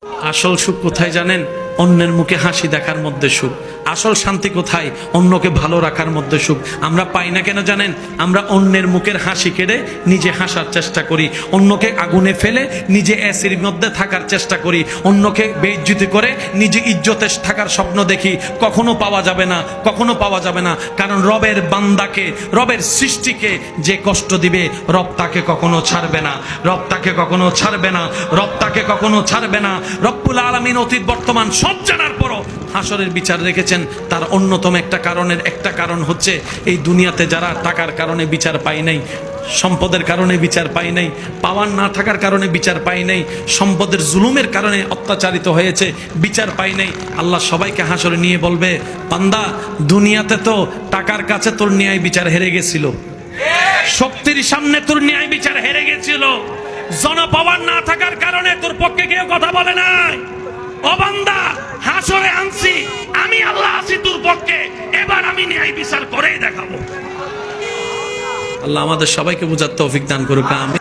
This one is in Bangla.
আসল সুখ কোথায় জানেন? অন্যের মুখে হাসি দেখার মধ্যে সুখ। আসল শান্তি কোথায়? অন্যকে ভালো রাখার মধ্যে সুখ। আমরা পাই না কেন জানেন? আমরা অন্যের মুখের হাসি কেড়ে নিজে হাসার চেষ্টা করি, অন্যকে আগুনে ফেলে নিজে অ্যাসির মধ্যে থাকার চেষ্টা করি, অন্যকে বেইজ্জতি করে নিজে ইজ্জতে থাকার স্বপ্ন দেখি। কখনো পাওয়া যাবে না, কখনো পাওয়া যাবে না। কারণ রবের বান্দাকে, রবের সৃষ্টিকে যে কষ্ট দিবে, রব তাকে কখনো ছাড়বে না, রব তাকে কখনো ছাড়বে না, রব তাকে কখনো ছাড়বে না। রব্বুল আলামিন অতীত বর্তমান সব জানার পরও হাসরের বিচার রেখেছেন। তার অন্যতম একটা কারণ হচ্ছে এই দুনিয়াতে যারা টাকার কারণে বিচার পায় নাই, সম্পদের কারণে বিচার পায় নাই, পাওয়ার না থাকার কারণে বিচার পায় নাই, সম্পদের জুলুমের কারণে অত্যাচারিত হয়েছে, বিচার পায় নাই। আল্লাহ সবাইকে হাসরে নিয়ে বলবে, বান্দা দুনিয়াতে তো টাকার কাছে তোর ন্যায় বিচার হেরে গেছিল, শক্তির সামনে তোর ন্যায় বিচার হেরে গেছিল, জনপাওয়ার না থাকার কারণে তোর পক্ষে কেউ কথা বলে নাই। ও বান্দা, হাসরে আনছি আমি, আল্লাহ আছি তোর পক্ষে, এবার আমি ন্যায় বিচার করেই দেখাবো। আল্লাহ আমাদের সবাইকে বুঝার তৌফিক দান করুক, আমিন।